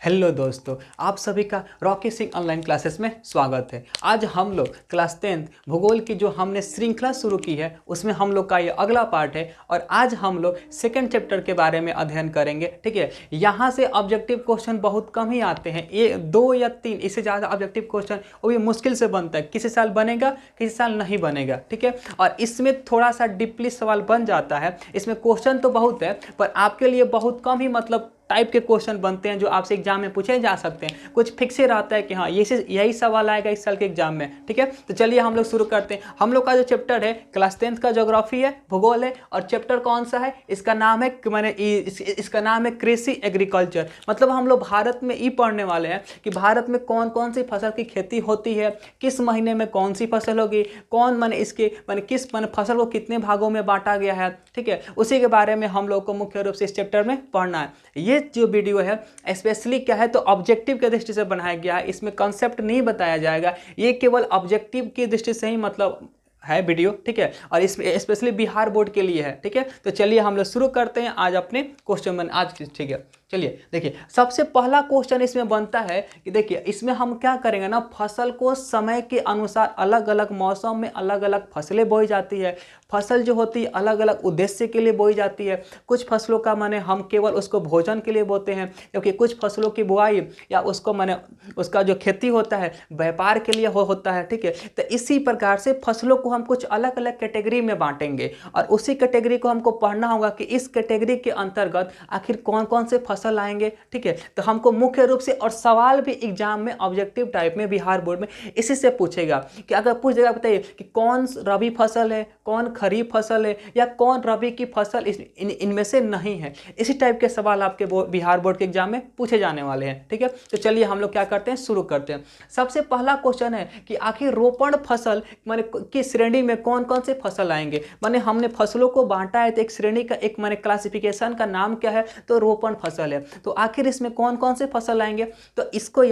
Hello दोस्तों, आप सभी का रॉकी सिंह ऑनलाइन क्लासेस में स्वागत है। आज हम लोग क्लास 10 भूगोल की जो हमने श्रृंखला शुरू की है उसमें हम लोग का ये अगला पार्ट है और आज हम लोग सेकंड चैप्टर के बारे में अध्ययन करेंगे। ठीक है, यहाँ से ऑब्जेक्टिव क्वेश्चन बहुत कम ही आते हैं, ये 2 या 3, इससे ज़्यादा ऑब्जेक्टिव क्वेश्चन वो भी मुश्किल से बनता है। किसी साल बनेगा, किसी साल नहीं बनेगा। ठीक है, और इसमें थोड़ा सा डीपली सवाल बन जाता है। इसमें क्वेश्चन तो बहुत है पर आपके लिए बहुत कम ही टाइप के क्वेश्चन बनते हैं जो आपसे एग्जाम में पूछे जा सकते हैं। कुछ फिक्स ही रहता है कि हाँ यही सवाल आएगा इस साल के एग्जाम में। ठीक है, तो चलिए हम लोग शुरू करते हैं। हम लोग का जो चैप्टर है क्लास 10 का ज्योग्राफी है, भूगोल है। और चैप्टर कौन सा है, इसका नाम है इसका नाम है कृषि एग्रीकल्चर। मतलब हम लोग भारत में ये पढ़ने वाले हैं कि भारत में कौन कौन सी फसल की खेती होती है, किस महीने में कौन सी फसल होगी, कौन किस फसल को कितने भागों में बांटा गया है। ठीक है, उसी के बारे में हम लोग को मुख्य रूप से इस चैप्टर में पढ़ना है। ये जो वीडियो है स्पेशली क्या है तो ऑब्जेक्टिव के दृष्टि से बनाया गया है। इसमें कॉन्सेप्ट नहीं बताया जाएगा, ये केवल ऑब्जेक्टिव की दृष्टि से ही है वीडियो। ठीक है, और इसमें स्पेशली बिहार बोर्ड के लिए है। ठीक है, तो चलिए हम लोग शुरू करते हैं आज अपने क्वेश्चन आज। ठीक है, चलिए देखिए, सबसे पहला क्वेश्चन इसमें बनता है कि देखिए इसमें हम क्या करेंगे ना, फसल को समय के अनुसार अलग अलग मौसम में अलग अलग फसलें बोई जाती है। फसल जो होती है अलग अलग उद्देश्य के लिए बोई जाती है। कुछ फसलों का हम केवल उसको भोजन के लिए बोते हैं, क्योंकि कुछ फसलों की बुआई या उसका जो खेती होता है व्यापार के लिए होता है। ठीक है, तो इसी प्रकार से फसलों को हम कुछ अलग अलग कैटेगरी में बांटेंगे और उसी कैटेगरी को हमको पढ़ना होगा कि इस कैटेगरी के अंतर्गत आखिर कौन कौन से फसल आएंगे। ठीक है, तो हमको मुख्य रूप से और सवाल भी एग्जाम में ऑब्जेक्टिव टाइप में बिहार बोर्ड में इसी से पूछेगा कि अगर पूछ देगा बताइए कि कौन रबी फसल है, कौन खरीफ फसल है या कौन रबी की फसल इनमें से नहीं है। इसी टाइप के सवाल आपके बिहार बोर्ड के एग्जाम में पूछे जाने वाले हैं। ठीक है, तो चलिए हम लोग क्या करते हैं, शुरू करते हैं। सबसे पहला क्वेश्चन है कि आखिर रोपण फसल की श्रेणी में कौन कौन से फसल आएंगे। हमने फसलों को बांटा है तो एक श्रेणी का एक क्लासिफिकेशन का नाम क्या है, तो रोपण फसल है। तो आखिर इसमें कौन कौन से फसल आएंगे, तो इसको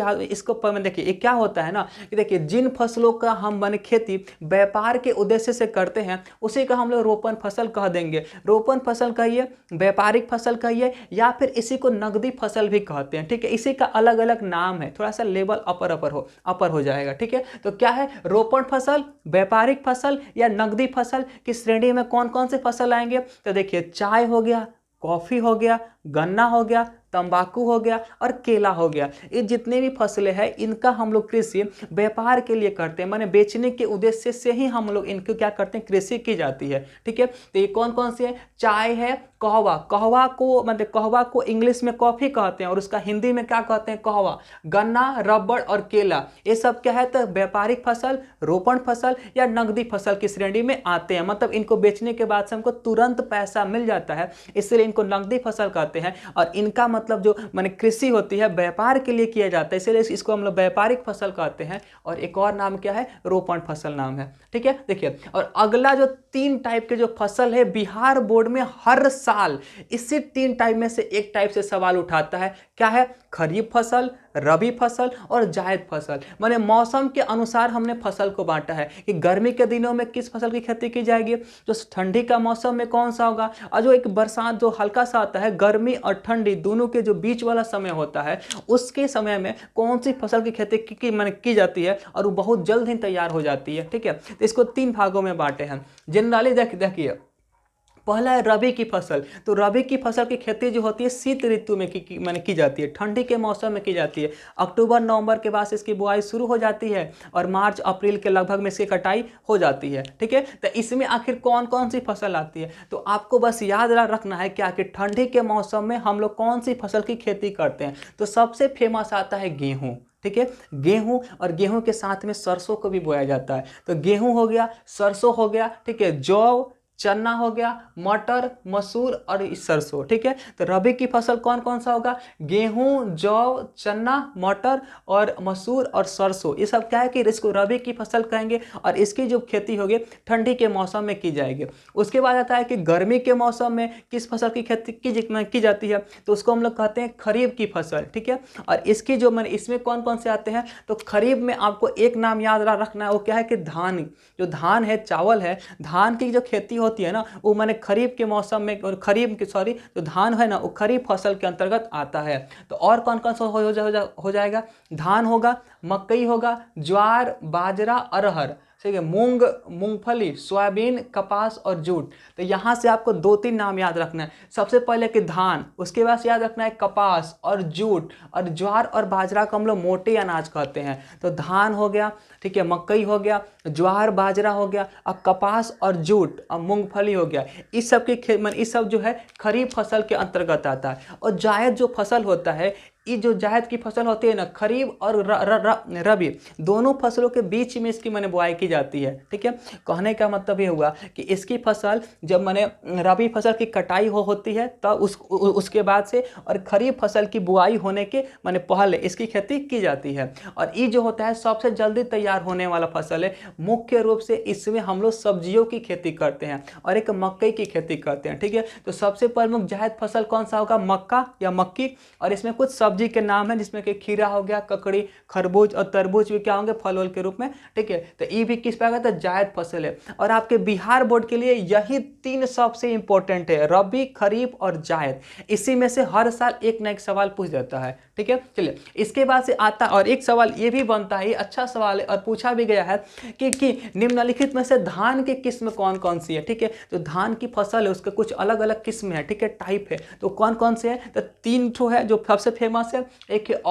देखिए ये क्या होता है ना कि देखिए जिन फसलों का हम खेती व्यापार के उद्देश्य से करते हैं उसी का हम लोग रोपण फसल कह देंगे। रोपण फसल कहिए, व्यापारिक फसल कहिए या फिर इसी को नगदी फसल भी कहते हैं। ठीक है, इसी का अलग अलग नाम है, थोड़ा सा लेवल अपर हो जाएगा। ठीक है, तो क्या है, रोपण फसल, व्यापारिक फसल या नगदी फसल की श्रेणी में कौन कौन से फसल आएंगे। तो देखिए चाय हो गया, कॉफी हो गया, गन्ना हो गया, तंबाकू हो गया और केला हो गया। ये जितने भी फसलें हैं इनका हम लोग कृषि व्यापार के लिए करते हैं, बेचने के उद्देश्य से ही हम लोग इनको क्या करते हैं, कृषि की जाती है। ठीक है, तो ये कौन कौन से है, चाय है, कहवा को इंग्लिश में कॉफी कहते हैं और उसका हिंदी में क्या कहते हैं, कहवा। गन्ना, रबड़ और केला ये सब क्या है, तो व्यापारिक फसल, रोपण फसल या नगदी फसल की श्रेणी में आते हैं। इनको बेचने के बाद से हमको तुरंत पैसा मिल जाता है, इसलिए इनको नगदी फसल कहते हैं। और इनका जो कृषि होती है व्यापार के लिए किया जाता है, इसलिए इसको हम लोग व्यापारिक फसल कहते हैं। और एक और नाम क्या है, रोपण फसल नाम है। ठीक है, देखिए और अगला जो 3 टाइप के जो फसल है बिहार बोर्ड में हर साल इसी 3 टाइप में से एक टाइप से सवाल उठाता है। क्या है, खरीफ फसल, रबी फसल और जायद फसल। मौसम के अनुसार हमने फसल को बांटा है कि गर्मी के दिनों में किस फसल की खेती की जाएगी, जो ठंडी का मौसम में कौन सा होगा, और जो एक बरसात जो हल्का सा आता है, गर्मी और ठंडी दोनों के जो बीच वाला समय होता है उसके समय में कौन सी फसल की खेती की जाती है और वो बहुत जल्द ही तैयार हो जाती है। ठीक है, तो इसको 3 भागों में बांटे हैं जनरली। देखिए पहला है रबी की फसल। तो रबी की फसल की खेती जो होती है शीत ऋतु में की जाती है, ठंडी के मौसम में की जाती है। अक्टूबर नवंबर के बाद इसकी बुआई शुरू हो जाती है और मार्च अप्रैल के लगभग में इसकी कटाई हो जाती है। ठीक है, तो इसमें आखिर कौन कौन सी फसल आती है, तो आपको बस याद रखना है कि आखिर ठंडी के मौसम में हम लोग कौन सी फसल की खेती करते हैं। तो सबसे फेमस आता है गेहूँ। ठीक है, गेहूं, और गेहूं के साथ में सरसों को भी बोया जाता है। तो गेहूं हो गया, सरसों हो गया, ठीक है, जौ, चना हो गया, मटर, मसूर और सरसों। ठीक है, तो रबी की फसल कौन कौन सा होगा, गेहूं, जौ, चना, मटर और मसूर और सरसों। ये सब क्या है कि इसको रबी की फसल कहेंगे और इसकी जो खेती होगी ठंडी के मौसम में की जाएगी। उसके बाद आता है कि गर्मी के मौसम में किस फसल की खेती की जाती है, तो उसको हम लोग कहते हैं खरीफ की फसल। ठीक है, और इसकी जो इसमें कौन कौन से आते हैं, तो खरीफ में आपको एक नाम याद रखना है, वो क्या है कि धान। जो धान है, चावल है, धान की जो खेती होती है ना वो मैंने खरीफ के मौसम में, और खरीफ की सॉरी जो धान है ना वो खरीफ फसल के अंतर्गत आता है। तो और कौन कौन सा हो जाएगा, धान होगा, मकई होगा, ज्वार, बाजरा, अरहर, ठीक है, मूंग, मूंगफली, सोयाबीन, कपास और जूट। तो यहाँ से आपको 2-3 नाम याद रखना है। सबसे पहले कि धान, उसके बाद याद रखना है कपास और जूट, और ज्वार और बाजरा को हम लोग मोटे अनाज कहते हैं। तो धान हो गया, ठीक है, मकई हो गया, ज्वार बाजरा हो गया, अब कपास और जूट और मूंगफली हो गया। इस सब इस सब जो है खरीफ फसल के अंतर्गत आता है। और जायद जो फसल होता है, ये जो जायद की फसल होती है ना, खरीफ और रबी दोनों फसलों के बीच में इसकी मैंने बुआई की जाती है। ठीक है, कहने का मतलब ये हुआ कि इसकी फसल जब मैंने रबी फसल की कटाई होती है तब उसके बाद से, और खरीफ फसल की बुआई होने के मैंने पहले इसकी खेती की जाती है। और ये जो होता है सबसे जल्दी तैयार होने वाला फसल है। मुख्य रूप से इसमें हम लोग सब्जियों की खेती करते हैं और एक मकई की खेती करते हैं। ठीक है, तो सबसे प्रमुख जायद फसल कौन सा होगा, मक्का या मक्की। और इसमें कुछ सब्जी के नाम है जिसमें कि खीरा हो गया, ककड़ी, खरबूज और तरबूज भी क्या होंगे, फल के रूप में। ठीक है, तो ये भी किस प्रकार का जायद फसल है। और आपके बिहार बोर्ड के लिए यही 3 सबसे इंपॉर्टेंट है, रबी, खरीफ और जायद। इसी में से हर साल एक ना एक सवाल पूछ देता है। ठीक है, चलिए इसके बाद से आता, और एक सवाल ये भी बनता है, ये अच्छा सवाल है और पूछा भी गया है कि निम्नलिखित में से धान की किस्म कौन कौन सी है। ठीक है, तो धान की फसल है उसके कुछ अलग अलग किस्म है। ठीक है, टाइप है, तो कौन कौन से है, तो 3 ठो है जो सबसे फेमस है। एक है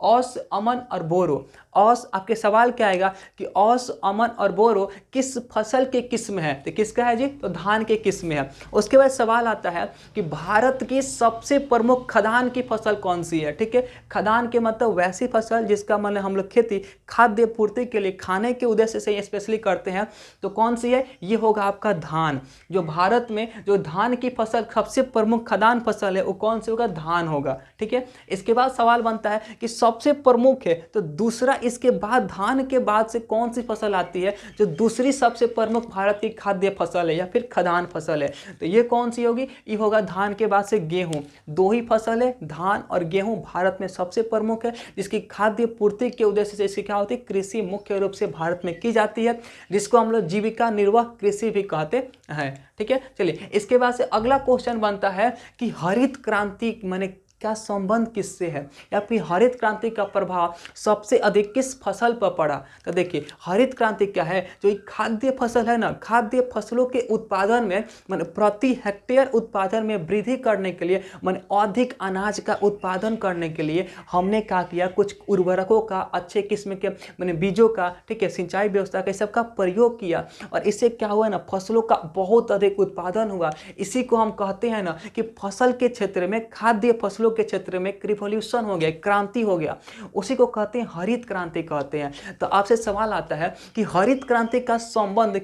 औस, अमन और बोरो। औस, आपके सवाल क्या आएगा कि औस, अमन और बोरो किस फसल के किस्म है, तो किसका है जी, तो धान के किस्म है। उसके बाद सवाल आता है कि भारत की सबसे प्रमुख खदान की फसल कौन सी है। ठीक है, खदान के मतलब वैसी फसल जिसका मतलब हम लोग खेती खाद्य पूर्ति के लिए, खाने के उद्देश्य से स्पेशली करते हैं। तो कौन सी है, ये होगा आपका धान। जो भारत में जो धान की फसल सबसे प्रमुख खदान फसल है वो कौन सी होगा, धान होगा। ठीक है, इसके बाद सवाल बनता है कि सबसे प्रमुख है, तो दूसरा इसके बाद धान के बाद से कौन सी फसल आती है जो दूसरी सबसे प्रमुख भारत की खाद्य फसल है या फिर खदान फसल है, तो ये कौन सी होगी, ये होगा धान के बाद से गेहूं। 2 ही फसल है, धान और गेहूं भारत में सबसे प्रमुख है, जिसकी खाद्य पूर्ति के उद्देश्य से इसकी क्या होती है, कृषि मुख्य रूप से भारत में की जाती है, जिसको हम लोग जीविका निर्वाह कृषि भी कहते हैं। ठीक है, चलिए इसके बाद से अगला क्वेश्चन बनता है कि हरित क्रांति माने क्या संबंध किससे है, या फिर हरित क्रांति का प्रभाव सबसे अधिक किस फसल पर पड़ा। तो देखिए हरित क्रांति क्या है, जो एक खाद्य फसल है ना, खाद्य फसलों के उत्पादन में मान प्रति हेक्टेयर उत्पादन में वृद्धि करने के लिए, मान अधिक अनाज का उत्पादन करने के लिए हमने क्या किया, कुछ उर्वरकों का, अच्छे किस्म के मैंने बीजों का, ठीक है, सिंचाई व्यवस्था का सबका प्रयोग किया, और इससे क्या हुआ ना, फसलों का बहुत अधिक उत्पादन हुआ। इसी को हम कहते हैं ना कि फसल के क्षेत्र में, खाद्य फसलों के क्षेत्र में रिवॉल्यूशन हो गया, क्रांति हो गया, उसी को कहते हैं हरित क्रांति कहते हैं। तो आपसे सवाल आता है कि हरित क्रांति का संबंध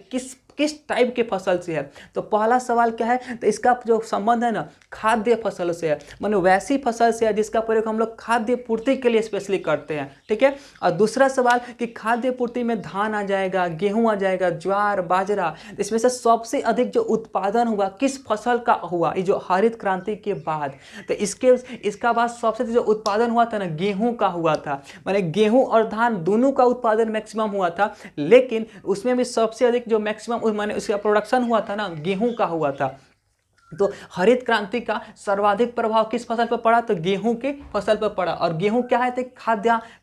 किस टाइप के फसल से है। तो पहला सवाल क्या है, तो इसका जो संबंध है ना खाद्य फसल से है, माने वैसी फसल से है जिसका प्रयोग हम लोग खाद्य पूर्ति के लिए स्पेशली करते हैं। ठीक है, और दूसरा सवाल कि खाद्य पूर्ति में धान आ जाएगा, गेहूं आ जाएगा, ज्वार, बाजरा, इसमें से सबसे अधिक जो उत्पादन हुआ किस फसल का हुआ, ये जो हरित क्रांति के बाद। तो इसका बाद सबसे जो उत्पादन हुआ था ना, गेहूं का हुआ था, माने गेहूं और धान दोनों का उत्पादन मैक्सिमम हुआ था, लेकिन उसमें भी सबसे अधिक जो मैक्सिमम माने उसका प्रोडक्शन हुआ था ना, गेहूं का हुआ था। तो हरित क्रांति का सर्वाधिक प्रभाव किस फसल पर पड़ा, तो गेहूं के फसल पर पड़ा। और गेहूं क्या है, तो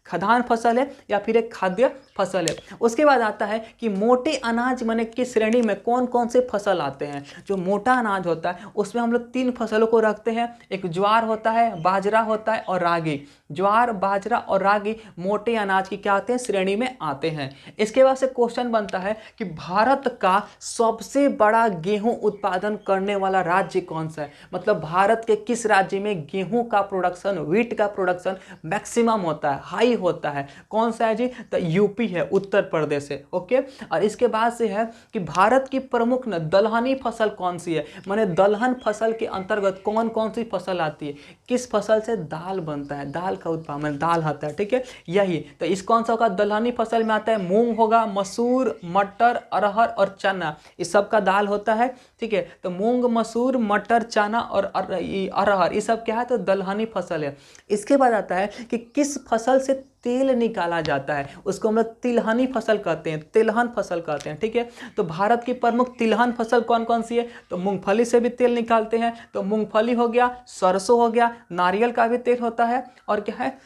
खदान फसल है या फिर एक खाद्य फसल है। उसके बाद आता है कि मोटे अनाज माने की श्रेणी में कौन कौन से फसल आते हैं। जो मोटा अनाज होता है उसमें हम लोग 3 फसलों को रखते हैं, एक ज्वार होता है, बाजरा होता है और रागी। ज्वार, बाजरा और रागी मोटे अनाज की क्या आते हैं, श्रेणी में आते हैं। इसके बाद से क्वेश्चन बनता है कि भारत का सबसे बड़ा गेहूं उत्पादन करने वाला राज्य कौन सा है, मतलब भारत के किस राज्य में गेहूं का प्रोडक्शन, व्हीट का प्रोडक्शन मैक्सिमम होता है, हाई होता है, कौन सा है जी, तो यूपी है, उत्तर प्रदेश है। ओके, और इसके बाद से है कि भारत की प्रमुख न दलहनी फसल कौन सी है, माने दलहन फसल के अंतर्गत कौन कौन सी फसल आती है, किस फसल से दाल बनता है, दाल का उत्पादन, दाल आता है। ठीक है, यही तो इस कौन सा होगा, दलहनी फसल में आता है मूंग होगा, मसूर, मटर, अरहर और चना, इस सब का दाल होता है। ठीक है, तो मूंग, मसूर, मटर, चना और अरहर, ये सब क्या है, तो दलहनी फसल है। इसके बाद आता है कि किस फसल से तेल निकाला जाता है, उसको हम लोग तिलहनी फसल कहते हैं, तिलहन फसल कहते हैं। ठीक है, तो भारत की प्रमुख तिलहन फसल कौन कौन सी है? तो मूंगफली से भी तेल निकालते हैं, तो मूंगफली हो गया, सरसों हो गया, नारियल का भी तेल होता है, और क्या है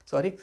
सॉरी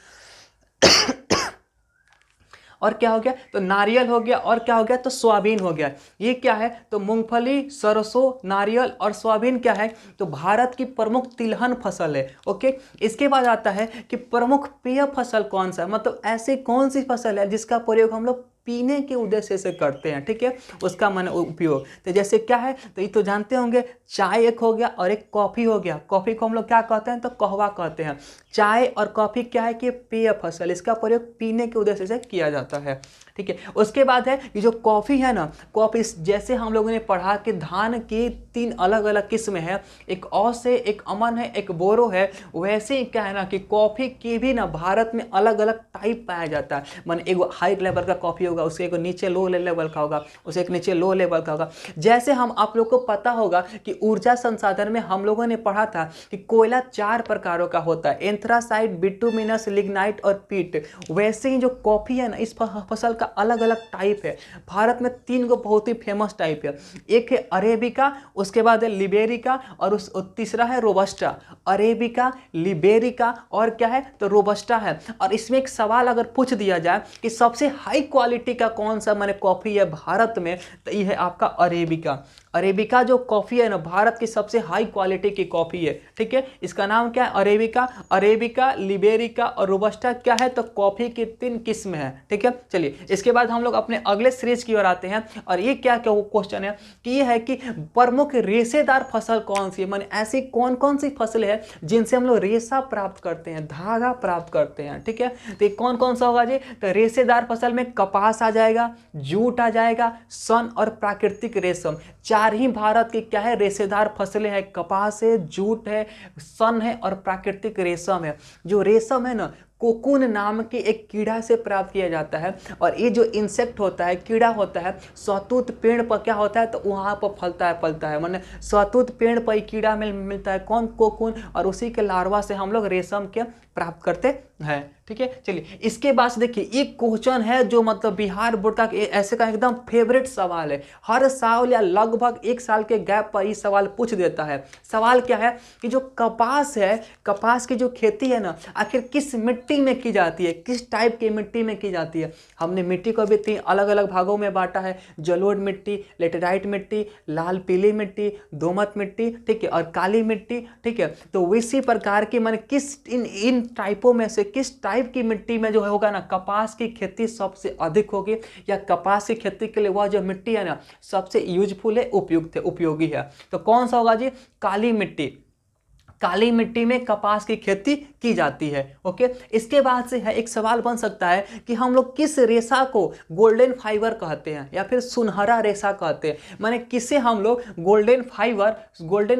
और क्या हो गया? तो नारियल हो गया, और क्या हो गया? तो सोयाबीन हो गया। ये क्या है? तो मूंगफली, सरसों, नारियल और सोयाबीन क्या है? तो भारत की प्रमुख तिलहन फसल है। ओके, इसके बाद आता है कि प्रमुख पेय फसल कौन सा है, मतलब ऐसी कौन सी फसल है जिसका प्रयोग हम लोग पीने के उद्देश्य से करते हैं। ठीक है, उसका मन उपयोग, तो जैसे क्या है? तो ये तो जानते होंगे, चाय एक हो गया और एक कॉफ़ी हो गया। कॉफ़ी को हम लोग क्या कहते हैं? तो कहवा कहते हैं। चाय और कॉफ़ी क्या है कि पेय फसल, इसका प्रयोग पीने के उद्देश्य से किया जाता है। ठीक है, उसके बाद है कि जो कॉफ़ी है ना, कॉफ़ी जैसे हम लोगों ने पढ़ा कि धान की 3 अलग अलग किस्म है, एक औस है, एक अमन है, एक बोरो है, वैसे ही क्या है ना कि कॉफ़ी की भी ना भारत में अलग अलग टाइप पाया जाता है। मान एक हाई लेवल का कॉफ़ी होगा, उसके एक नीचे लो लेवल का होगा, उसे एक नीचे लो लेवल का होगा। जैसे हम आप लोग को पता होगा कि ऊर्जा संसाधन में हम लोगों ने पढ़ा था कि कोयला 4 प्रकारों का होता है, एंथ्रासाइट, बिटुमिनस, लिग्नाइट और पीट। वैसे ही जो कॉफ़ी है ना, इस फसल का अलग अलग टाइप है। भारत में 3 गो बहुत ही फेमस टाइप है, एक है अरेबिका, उसके बाद है लिबेरिका, और उस तीसरा है रोबस्टा। अरेबिका, लिबेरिका और क्या है? तो रोबस्टा है। और इसमें एक सवाल अगर पूछ दिया जाए कि सबसे हाई क्वालिटी का कौन सा मैंने कॉफ़ी है भारत में, तो ये है आपका अरेबिका। अरेबिका जो कॉफ़ी है ना, भारत की सबसे हाई क्वालिटी की कॉफ़ी है। ठीक है, इसका नाम क्या है? अरेबिका। अरेबिका, लिबेरिका और रोबस्टा क्या है? तो कॉफ़ी की 3 किस्म है। ठीक है, चलिए इसके बाद हम लोग अपने अगले सीरीज की ओर आते हैं, और ये क्या क्या क्वेश्चन है कि ये है कि प्रमुख रेशेदार फसल कौन सी है, माने ऐसी कौन कौन सी फसल है जिनसे हम लोग रेशा प्राप्त करते हैं, धागा प्राप्त करते हैं। ठीक है, तो ये कौन कौन सा होगा जी? तो रेशेदार फसल में कपास आ जाएगा, जूट आ जाएगा, सन और प्राकृतिक रेशम। 4 ही भारत की क्या है? रेशेदार फसलें हैं, कपास है, जूट है, सन है और प्राकृतिक रेशम है। जो रेशम है ना, कोकून नाम के एक कीड़ा से प्राप्त किया जाता है, और ये जो इंसेक्ट होता है, कीड़ा होता है, सहतूत पेड़ पर क्या होता है? तो वहाँ पर फलता है, माने सहतूत पेड़ पर ही कीड़ा मिलता है, कौन? कोकून, और उसी के लार्वा से हम लोग रेशम के प्राप्त करते हैं। ठीक है, चलिए इसके बाद देखिए एक क्वेश्चन है जो मतलब बिहार बोर्ड का ऐसे का एकदम फेवरेट सवाल है, हर साल या लगभग 1 साल के गैप पर ये सवाल पूछ देता है। सवाल क्या है कि जो कपास है, कपास की जो खेती है ना, आखिर किस मिट्टी में की जाती है, किस टाइप की मिट्टी में की जाती है? हमने मिट्टी को भी 3 अलग अलग भागों में बांटा है, जलोढ़ मिट्टी, लेटेराइट मिट्टी, लाल पीली मिट्टी, दोमट मिट्टी, ठीक है, और काली मिट्टी। ठीक है, तो इसी प्रकार की मैंने किस इन टाइपों में से किस टाइप की मिट्टी में जो होगा ना कपास की खेती सबसे अधिक होगी, या कपास की खेती के लिए वह जो मिट्टी है ना सबसे यूजफुल है, उपयुक्त है, उपयोगी है, तो कौन सा होगा जी? काली मिट्टी। काली मिट्टी में कपास की खेती की जाती है। ओके, इसके बाद से है एक सवाल बन सकता है कि हम लोग किस रेशा को गोल्डन फाइबर कहते हैं या फिर सुनहरा रेशा कहते हैं, माने किसे हम लोग गोल्डन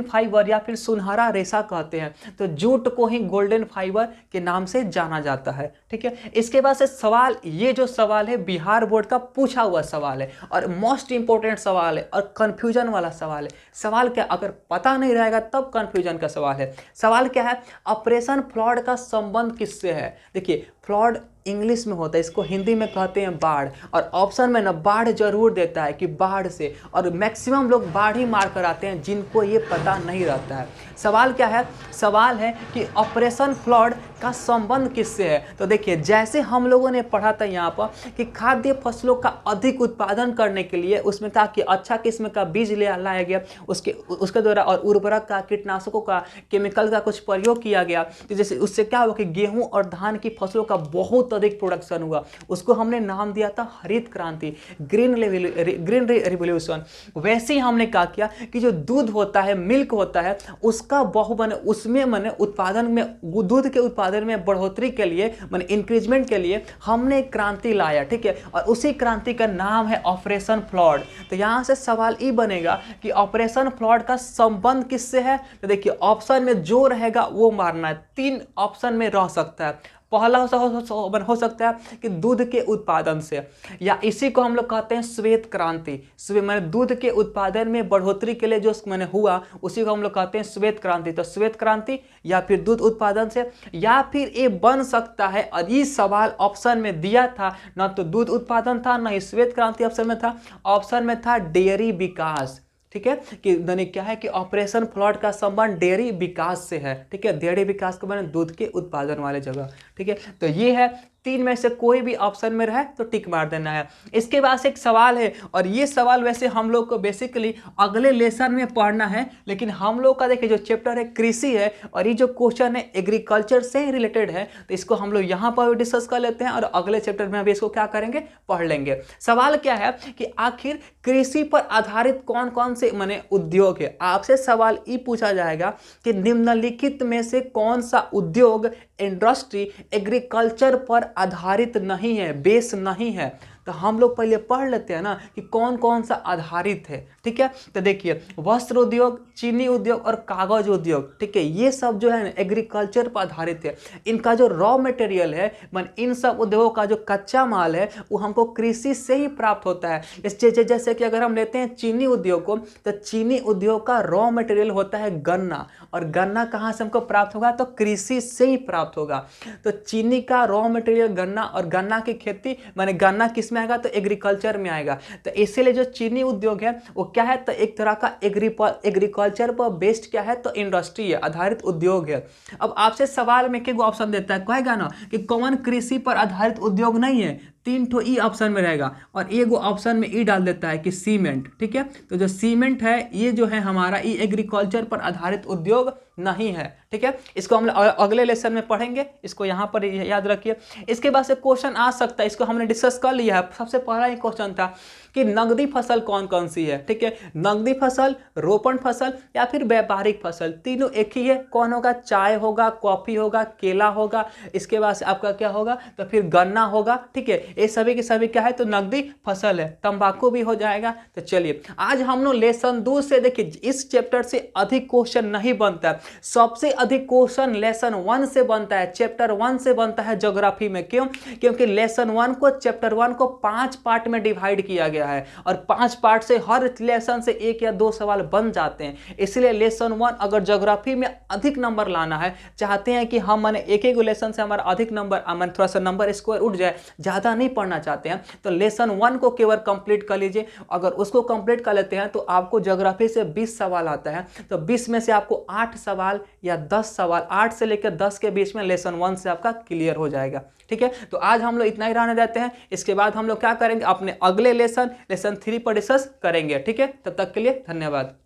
फाइबर या फिर सुनहरा रेशा कहते हैं? तो जूट को ही गोल्डन फाइबर के नाम से जाना जाता है। ठीक है, इसके बाद से सवाल, ये जो सवाल है बिहार बोर्ड का पूछा हुआ सवाल है, और मोस्ट इंपॉर्टेंट सवाल है, और कंफ्यूजन वाला सवाल है। सवाल क्या, अगर पता नहीं रहेगा तब कंफ्यूजन का सवाल है। सवाल क्या है? ऑपरेशन फ्लड का संबंध किससे है? देखिए, फ्लड इंग्लिश में होता है, इसको हिंदी में कहते हैं बाढ़, और ऑप्शन में ना बाढ़ जरूर देता है कि बाढ़ से, और मैक्सिमम लोग बाढ़ ही मार कर आते हैं जिनको ये पता नहीं रहता है। सवाल क्या है? सवाल है कि ऑपरेशन फ्लड का संबंध किससे है? तो देखिए, जैसे हम लोगों ने पढ़ा था यहाँ पर कि खाद्य फसलों का अधिक उत्पादन करने के लिए उसमें कहा कि अच्छा किस्म का बीज ले लाया गया, उसके द्वारा और उर्वरक का, कीटनाशकों का, केमिकल का कुछ प्रयोग किया गया, तो जैसे उससे क्या हुआ कि गेहूं और धान की फसलों का बहुत अधिक प्रोडक्शन हुआ। उसको हमने नाम दिया था हरित क्रांति, ग्रीन रिवोल्यूशन। वैसे ही हमने कहा किया कि जो दूध होता है, मिल्क होता है, उसका उसमें मैंने उत्पादन में, दूध के उत्पादन में बढ़ोतरी के लिए, मैंने इंक्रीजमेंट के लिए हमने क्रांति लाया। ठीक है, और उसी क्रांति का नाम है ऑपरेशन फ्लड। तो यहां से सवाल ये बनेगा कि ऑपरेशन फ्लड का संबंध किससे है? तो देखिए, ऑप्शन में जो रहेगा वो मारना है, 3 ऑप्शन में रह सकता है। पहला हो सकता है कि दूध के उत्पादन से, या इसी को हम लोग कहते हैं श्वेत क्रांति। मैंने दूध के उत्पादन में बढ़ोतरी के लिए जो मैंने हुआ उसी को हम लोग कहते हैं श्वेत क्रांति। तो श्वेत क्रांति या फिर दूध उत्पादन से, या फिर ये बन सकता है, और ये सवाल ऑप्शन में दिया था, ना तो दूध उत्पादन था ना ही श्वेत क्रांति ऑप्शन में था, ऑप्शन में था डेयरी विकास। ठीक है, कि मैंने क्या है कि ऑपरेशन फ्लड का संबंध डेयरी विकास से है। ठीक है, डेयरी विकास को मैंने दूध के उत्पादन वाले जगह। ठीक है, तो ये है, तीन में से कोई भी ऑप्शन में रहे तो टिक मार देना है। इसके बाद एक सवाल है, और ये सवाल वैसे हम लोग को बेसिकली अगले लेसन में पढ़ना है, लेकिन हम लोग का देखिए जो चैप्टर है कृषि है, और ये जो क्वेश्चन है एग्रीकल्चर से रिलेटेड है, तो इसको हम लोग यहाँ पर डिस्कस कर लेते हैं और अगले चैप्टर में अभी इसको क्या करेंगे, पढ़ लेंगे। सवाल क्या है कि आखिर कृषि पर आधारित कौन कौन से माने उद्योग है। आपसे सवाल ये पूछा जाएगा कि निम्नलिखित में से कौन सा उद्योग, इंडस्ट्री एग्रीकल्चर पर आधारित नहीं है, बेस नहीं है। तो हम लोग पहले पढ़ लेते हैं ना कि कौन कौन सा आधारित है। ठीक है, तो देखिए वस्त्र उद्योग, चीनी उद्योग और कागज उद्योग, ठीक है, ये सब जो है एग्रीकल्चर पर आधारित है। इनका जो रॉ मटेरियल है, इन सब उद्योगों का जो कच्चा माल है वो हमको कृषि से ही प्राप्त होता है। जैसे कि अगर हम लेते हैं चीनी उद्योग को, तो चीनी उद्योग का रॉ मटेरियल होता है गन्ना, और गन्ना कहाँ से हमको प्राप्त होगा, तो कृषि से ही प्राप्त होगा। तो चीनी का रॉ मटेरियल गन्ना, और गन्ना की खेती माने गन्ना किस में आएगा, तो एग्रीकल्चर में आएगा। तो इसीलिए जो चीनी उद्योग है वो क्या है, तो एक तरह का एग्रीकल्चर पर बेस्ड क्या है, तो इंडस्ट्री है, आधारित उद्योग है। अब आपसे सवाल में क्या ऑप्शन देता है, कहेगा ना कि कौन कृषि पर आधारित उद्योग नहीं है, तीन ठो ई ऑप्शन में रहेगा, और एक ऑप्शन में ई डाल देता है कि सीमेंट। ठीक है, तो जो सीमेंट है ये जो है हमारा ई एग्रीकल्चर पर आधारित उद्योग नहीं है। ठीक है, इसको हम अगले लेसन में पढ़ेंगे, इसको यहाँ पर याद रखिए। इसके बाद से क्वेश्चन आ सकता है, इसको हमने डिस्कस कर लिया है। सबसे पहला ही क्वेश्चन था कि नगदी फसल कौन कौन सी है। ठीक है, नगदी फसल, रोपण फसल या फिर व्यापारिक फसल, तीनों एक ही है। कौन होगा, चाय होगा, कॉफी होगा, केला होगा, इसके बाद से आपका क्या होगा, तो फिर गन्ना होगा। ठीक है, ये सभी के सभी क्या है, तो नगदी फसल है। तंबाकू भी हो जाएगा। तो चलिए आज हम लोग लेसन 2 से, देखिए इस चैप्टर से अधिक क्वेश्चन नहीं बनता है, सबसे अधिक क्वेश्चन लेसन 1 से बनता है, चैप्टर 1 से बनता है ज्योग्राफी में। क्यों, क्योंकि लेसन 1 को, चैप्टर 1 को 5 पार्ट में डिवाइड किया गया है, और 5 पार्ट से हर लेसन से 1 या 2 सवाल बन जाते हैं। इसलिए लेसन 1 अगर ज्योग्राफी में अधिक नंबर लाना है, चाहते हैं कि हम माने एक एक लेसन से हमारा अधिक नंबर, माने थोड़ा सा नंबर स्क्वायर उठ जाए, ज्यादा नहीं पढ़ना चाहते हैं, तो लेसन 1 को केवल कंप्लीट कर लीजिए। अगर उसको कंप्लीट कर लेते हैं तो आपको ज्योग्राफी से 20 सवाल आता है, तो 20 में से आपको 8 सवाल या 10 सवाल, 8 से लेकर 10 के बीच में लेसन 1 से आपका क्लियर हो जाएगा। ठीक है, तो आज हम लोग इतना ही रहने देते हैं। इसके बाद हम लोग क्या करेंगे, अपने अगले लेसन 3 पर डिस्कस करेंगे। ठीक है, तब तक के लिए धन्यवाद।